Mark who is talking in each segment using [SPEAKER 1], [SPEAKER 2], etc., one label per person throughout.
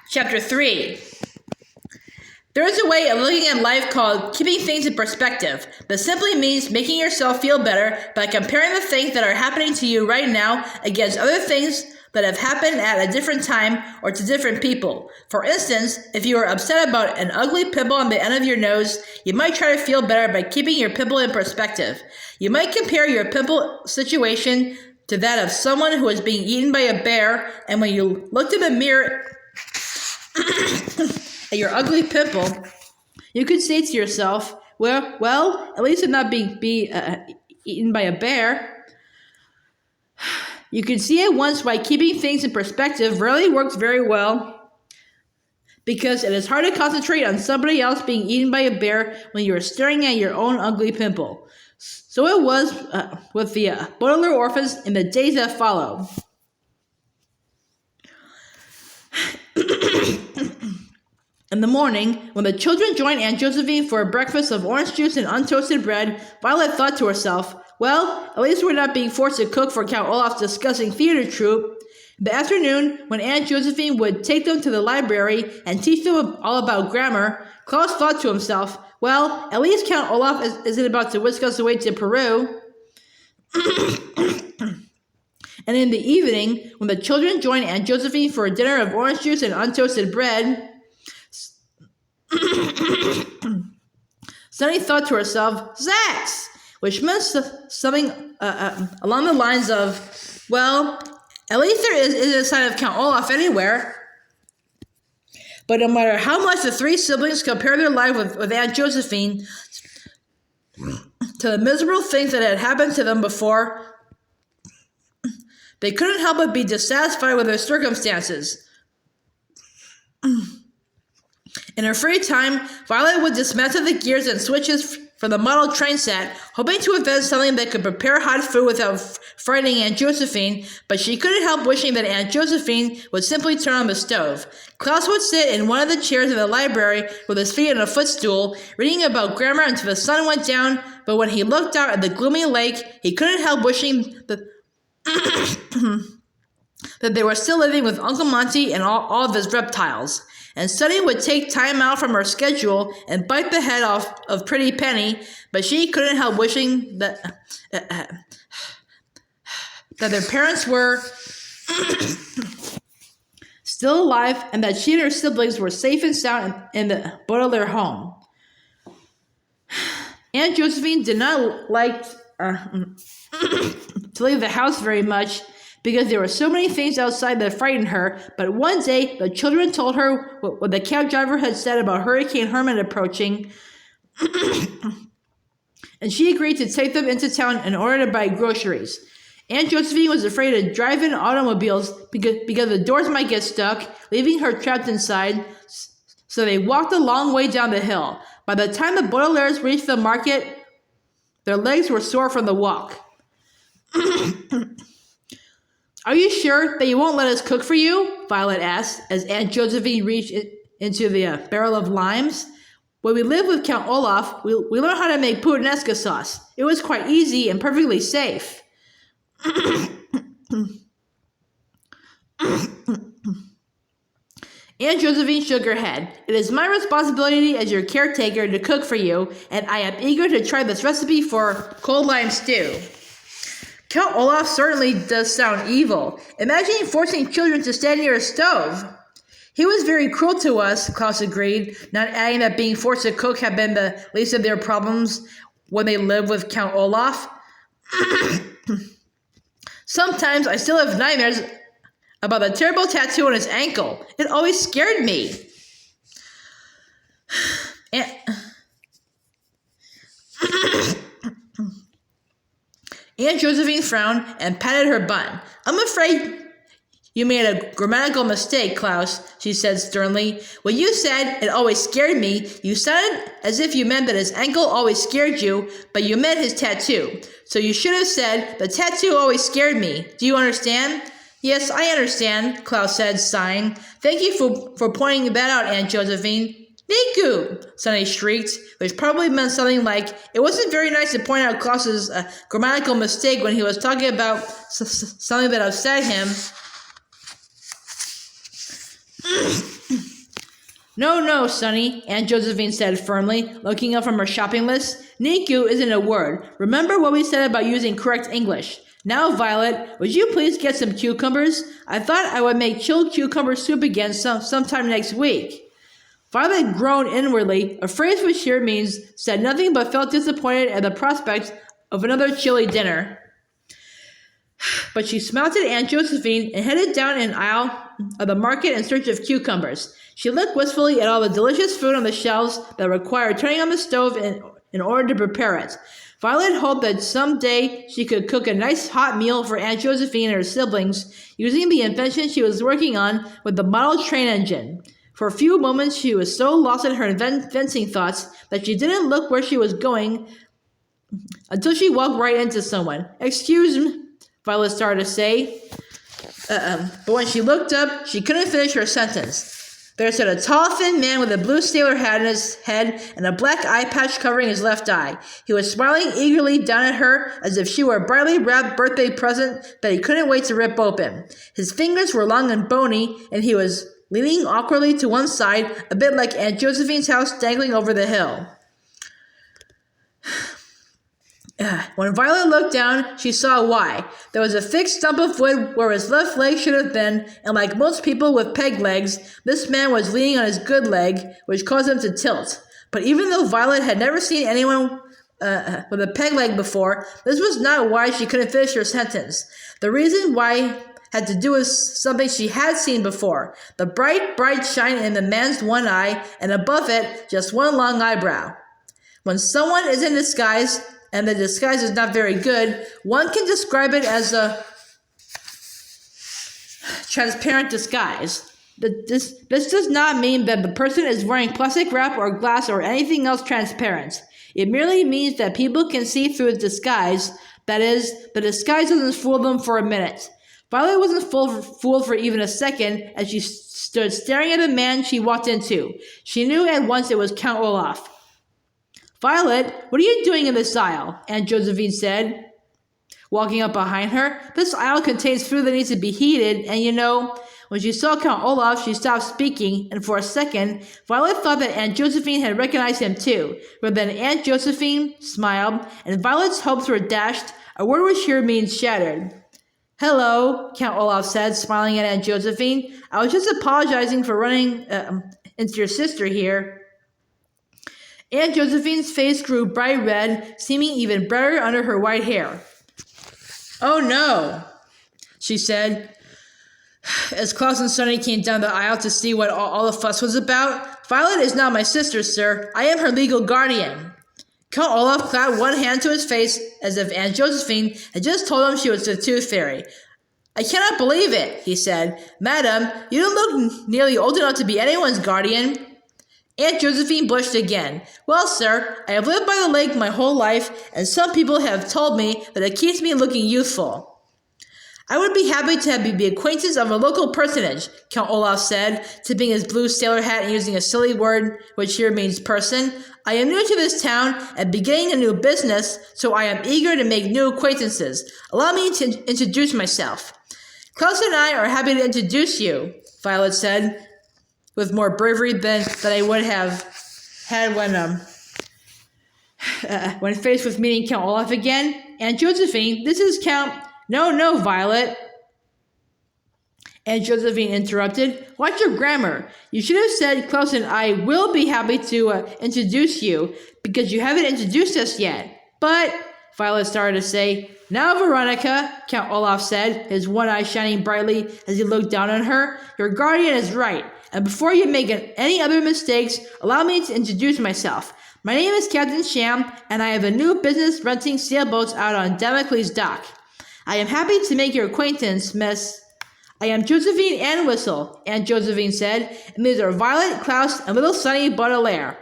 [SPEAKER 1] Chapter 3. There is a way of looking at life called keeping things in perspective that simply means making yourself feel better by comparing the things that are happening to you right now against other things that have happened at a different time or to different people. For instance, if you are upset about an ugly pimple on the end of your nose, you might try to feel better by keeping your pimple in perspective. You might compare your pimple situation to that of someone who is being eaten by a bear, and when you looked in the mirror at your ugly pimple, you could say to yourself, well, at least I'm not being eaten by a bear. You can see at once why keeping things in perspective rarely works very well, because it is hard to concentrate on somebody else being eaten by a bear when you are staring at your own ugly pimple. So it was with the Baudelaire orphans in the days that followed. In the morning, when the children joined Aunt Josephine for a breakfast of orange juice and untoasted bread, Violet thought to herself, well, at least we're not being forced to cook for Count Olaf's disgusting theater troupe. In the afternoon, when Aunt Josephine would take them to the library and teach them all about grammar, Klaus thought to himself, well, at least Count Olaf isn't about to whisk us away to Peru. And in the evening, when the children joined Aunt Josephine for a dinner of orange juice and untoasted bread, Sunny thought to herself, Zax! Which meant something along the lines of, well, at least there isn't a sign of Count Olaf anywhere. But no matter how much the three siblings compared their life with Aunt Josephine to the miserable things that had happened to them before, they couldn't help but be dissatisfied with their circumstances. In her free time, Violet would dismantle the gears and switches from the model train set, hoping to invent something that could prepare hot food without frightening Aunt Josephine, but she couldn't help wishing that Aunt Josephine would simply turn on the stove. Klaus would sit in one of the chairs in the library with his feet on a footstool, reading about grammar until the sun went down, but when he looked out at the gloomy lake, he couldn't help wishing that that they were still living with Uncle Monty and all of his reptiles. And Sunny would take time out from her schedule and bite the head off of Pretty Penny, but she couldn't help wishing that their parents were still alive and that she and her siblings were safe and sound in the Baudelaire home. Aunt Josephine did not like to leave the house very much, because there were so many things outside that frightened her, but one day the children told her what the cab driver had said about Hurricane Herman approaching, and she agreed to take them into town in order to buy groceries. Aunt Josephine was afraid to drive in automobiles because the doors might get stuck, leaving her trapped inside, so they walked a long way down the hill. By the time the Baudelaires reached the market, their legs were sore from the walk. Are you sure that you won't let us cook for you? Violet asked, as Aunt Josephine reached into the barrel of limes. When we lived with Count Olaf, we learned how to make puttanesca sauce. It was quite easy and perfectly safe. Aunt Josephine shook her head. It is my responsibility as your caretaker to cook for you, and I am eager to try this recipe for cold lime stew. Count Olaf certainly does sound evil. Imagine forcing children to stand near a stove. He was very cruel to us, Klaus agreed, not adding that being forced to cook had been the least of their problems when they lived with Count Olaf. Sometimes I still have nightmares about the terrible tattoo on his ankle. It always scared me. Aunt Josephine frowned and patted her bun. I'm afraid you made a grammatical mistake, Klaus, she said sternly. When you said it always scared me, you sounded as if you meant that his ankle always scared you, but you meant his tattoo. So you should have said, the tattoo always scared me. Do you understand? Yes, I understand, Klaus said, sighing. Thank you for pointing that out, Aunt Josephine. Niku! Sunny shrieked, which probably meant something like, it wasn't very nice to point out Klaus's grammatical mistake when he was talking about something that upset him. No, no, Sonny, Aunt Josephine said firmly, looking up from her shopping list. Niku isn't a word. Remember what we said about using correct English. Now, Violet, would you please get some cucumbers? I thought I would make chilled cucumber soup again sometime next week. Violet groaned inwardly, a phrase which here means said nothing but felt disappointed at the prospect of another chilly dinner. But she smiled at Aunt Josephine and headed down an aisle of the market in search of cucumbers. She looked wistfully at all the delicious food on the shelves that required turning on the stove in order to prepare it. Violet hoped that someday she could cook a nice hot meal for Aunt Josephine and her siblings using the invention she was working on with the model train engine. For a few moments she was so lost in her inventing thoughts that she didn't look where she was going until she walked right into someone. Excuse me, Violet started to say, but when she looked up, she couldn't finish her sentence. There sat a tall, thin man with a blue sailor hat on his head and a black eye patch covering his left eye. He was smiling eagerly down at her as if she were a brightly wrapped birthday present that he couldn't wait to rip open. His fingers were long and bony, and he was leaning awkwardly to one side, a bit like Aunt Josephine's house dangling over the hill. When Violet looked down, she saw why. There was a fixed stump of wood where his left leg should have been, and like most people with peg legs, this man was leaning on his good leg, which caused him to tilt. But even though Violet had never seen anyone with a peg leg before, this was not why she couldn't finish her sentence. The reason why had to do with something she had seen before. The bright, bright shine in the man's one eye, and above it, just one long eyebrow. When someone is in disguise, and the disguise is not very good, one can describe it as a transparent disguise. This does not mean that the person is wearing plastic wrap or glass or anything else transparent. It merely means that people can see through a disguise. That is, the disguise doesn't fool them for a minute. Violet wasn't fooled for even a second as she stood staring at the man she walked into. She knew at once it was Count Olaf. Violet, what are you doing in this aisle? Aunt Josephine said, walking up behind her. This aisle contains food that needs to be heated, and you know, when she saw Count Olaf, she stopped speaking, and for a second, Violet thought that Aunt Josephine had recognized him too. But then Aunt Josephine smiled, and Violet's hopes were dashed, a word which here means shattered. Hello, Count Olaf said, smiling at Aunt Josephine. I was just apologizing for running into your sister here. Aunt Josephine's face grew bright red, seeming even brighter under her white hair. Oh no, she said, as Klaus and Sonny came down the aisle to see what all the fuss was about. Violet is not my sister, sir. I am her legal guardian. Count Olaf clapped one hand to his face as if Aunt Josephine had just told him she was the tooth fairy. I cannot believe it, he said. Madam, you don't look nearly old enough to be anyone's guardian. Aunt Josephine blushed again. Well, sir, I have lived by the lake my whole life, and some people have told me that it keeps me looking youthful. I would be happy to have the acquaintance of a local personage, Count Olaf said, tipping his blue sailor hat and using a silly word which here means person. I am new to this town and beginning a new business, so I am eager to make new acquaintances. Allow me to introduce myself. Klaus and I are happy to introduce you, Violet said, with more bravery than I would have had when faced with meeting Count Olaf again. Aunt Josephine, this is Count... No, Violet. Aunt Josephine interrupted. Watch your grammar. You should have said Klaus and I will be happy to introduce you, because you haven't introduced us yet. But, Violet started to say, now, Veronica, Count Olaf said, his one eye shining brightly as he looked down on her, your guardian is right. And before you make any other mistakes, allow me to introduce myself. My name is Captain Sham, and I have a new business renting sailboats out on Damocles Dock. I am happy to make your acquaintance, Miss. I am Josephine Ann Whistle, Aunt Josephine said, and these are Violet, Klaus, and little Sonny Baudelaire.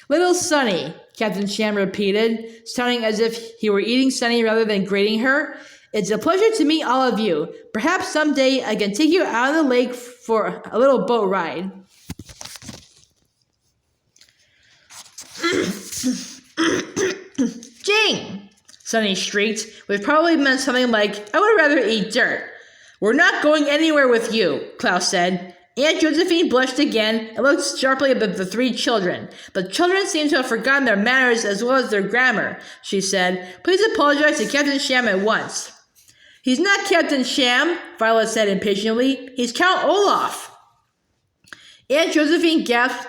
[SPEAKER 1] Little Sonny, Captain Sham repeated, sounding as if he were eating Sonny rather than grating her. It's a pleasure to meet all of you. Perhaps someday I can take you out on the lake for a little boat ride. Jing! Sonny shrieked, which probably meant something like, I would rather eat dirt. We're not going anywhere with you, Klaus said. Aunt Josephine blushed again and looked sharply at the three children. The children seemed to have forgotten their manners as well as their grammar, she said. Please apologize to Captain Sham at once. He's not Captain Sham, Violet said impatiently. He's Count Olaf. Aunt Josephine gasped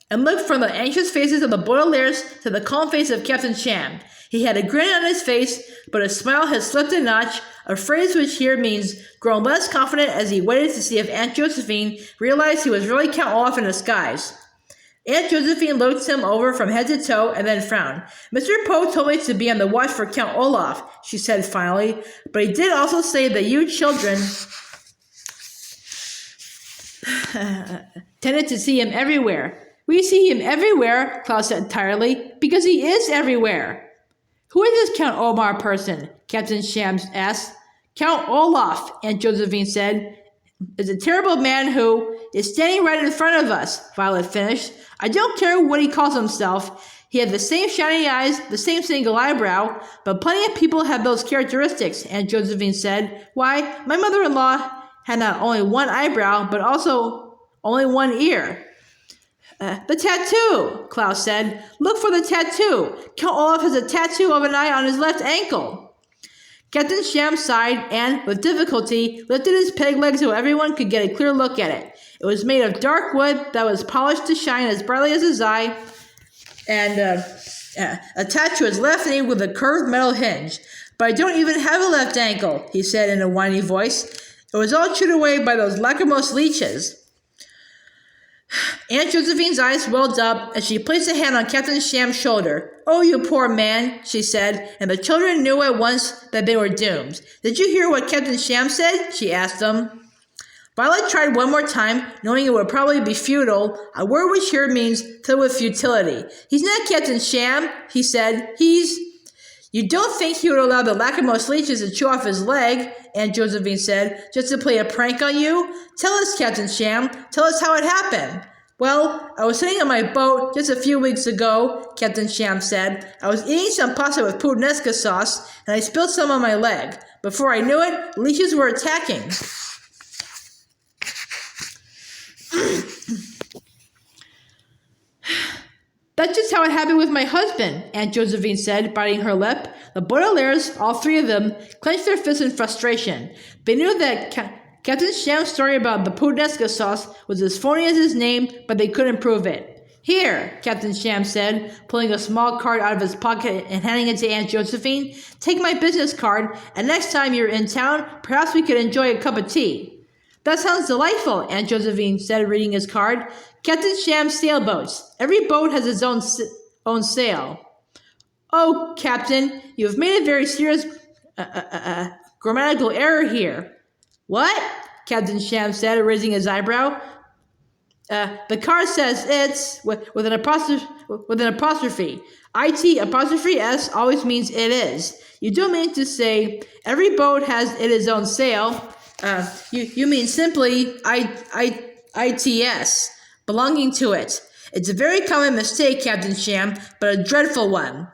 [SPEAKER 1] and looked from the anxious faces of the Baudelaires to the calm face of Captain Sham. He had a grin on his face, but his smile had slipped a notch, a phrase which here means grown less confident as he waited to see if Aunt Josephine realized he was really Count Olaf in disguise. Aunt Josephine looked him over from head to toe and then frowned. Mr. Poe told me to be on the watch for Count Olaf, she said finally, but he did also say that you children tended to see him everywhere. We see him everywhere, Klaus said tiredly, because he is everywhere. Who is this Count Omar person? Captain Shams asked. Count Olaf, Aunt Josephine said, is a terrible man who is standing right in front of us, Violet finished. I don't care what he calls himself. He had the same shiny eyes, the same single eyebrow, but plenty of people have those characteristics, Aunt Josephine said. Why, my mother-in-law had not only one eyebrow, but also only one ear. The tattoo, Klaus said. Look for the tattoo. Count Olaf has a tattoo of an eye on his left ankle. Captain Sham sighed and, with difficulty, lifted his peg leg so everyone could get a clear look at it. It was made of dark wood that was polished to shine as brightly as his eye and attached to his left knee with a curved metal hinge. But I don't even have a left ankle, he said in a whiny voice. It was all chewed away by those lachrymose leeches. Aunt Josephine's eyes welled up as she placed a hand on Captain Sham's shoulder. Oh, you poor man, she said, and the children knew at once that they were doomed. Did you hear what Captain Sham said? She asked them. Violet tried one more time, knowing it would probably be futile, a word which here means filled with futility. He's not Captain Sham, he said. You don't think he would allow the lachrymose leeches to chew off his leg, Aunt Josephine said, just to play a prank on you? Tell us, Captain Sham. Tell us how it happened. Well, I was sitting on my boat just a few weeks ago, Captain Sham said. I was eating some pasta with puttanesca sauce, and I spilled some on my leg. Before I knew it, leeches were attacking. That's just how it happened with my husband, Aunt Josephine said, biting her lip. The Baudelaires, all three of them, clenched their fists in frustration. They knew that Captain Sham's story about the puttanesca sauce was as phony as his name, but they couldn't prove it. Here, Captain Sham said, pulling a small card out of his pocket and handing it to Aunt Josephine. Take my business card, and next time you're in town, perhaps we could enjoy a cup of tea. That sounds delightful, Aunt Josephine said, reading his card. Captain Sham's sailboats. Every boat has its own sail. Oh, Captain, you have made a very serious grammatical error here. What? Captain Sham said, raising his eyebrow. The card says it's with an apostrophe. IT apostrophe S always means it is. You don't mean to say every boat has its own sail. You mean simply ITS, belonging to it. It's a very common mistake, Captain Sham, but a dreadful one.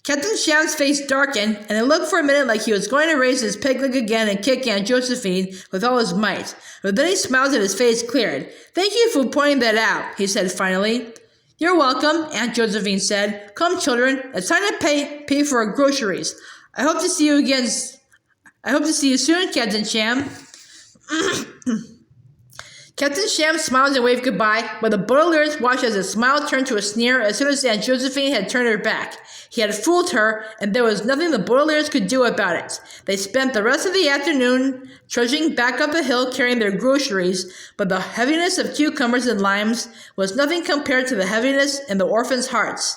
[SPEAKER 1] Captain Sham's face darkened, and it looked for a minute like he was going to raise his peg leg again and kick Aunt Josephine with all his might. But then he smiled and his face cleared. Thank you for pointing that out, he said finally. You're welcome, Aunt Josephine said. Come, children, it's time to pay for our groceries. I hope to see you soon, Captain Sham. Captain Sham smiled and waved goodbye, but the Baudelaires watched as his smile turned to a sneer as soon as Aunt Josephine had turned her back. He had fooled her, and there was nothing the Baudelaires could do about it. They spent the rest of the afternoon trudging back up the hill carrying their groceries, but the heaviness of cucumbers and limes was nothing compared to the heaviness in the orphans' hearts.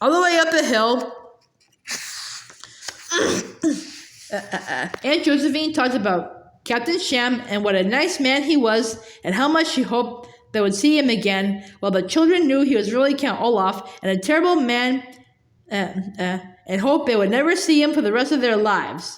[SPEAKER 1] All the way up the hill, Aunt Josephine talked about Captain Sham and what a nice man he was and how much she hoped they would see him again, while the children knew he was really Count Olaf and a terrible man and hoped they would never see him for the rest of their lives.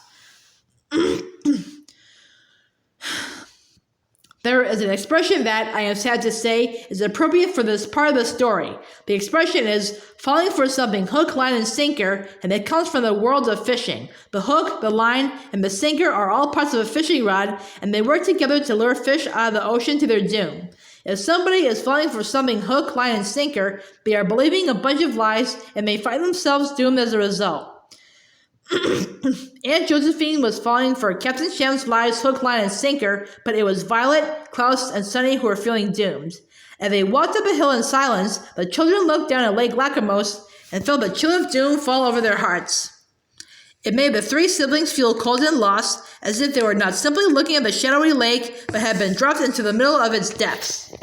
[SPEAKER 1] There is an expression that, I am sad to say, is appropriate for this part of the story. The expression is falling for something hook, line, and sinker, and it comes from the world of fishing. The hook, the line, and the sinker are all parts of a fishing rod, and they work together to lure fish out of the ocean to their doom. If somebody is falling for something hook, line, and sinker, they are believing a bunch of lies and may find themselves doomed as a result. Aunt Josephine was falling for Captain Sham's lies, hook, line, and sinker, but it was Violet, Klaus, and Sunny who were feeling doomed. As they walked up a hill in silence, the children looked down at Lake Lacrimose and felt the chill of doom fall over their hearts. It made the three siblings feel cold and lost, as if they were not simply looking at the shadowy lake, but had been dropped into the middle of its depths.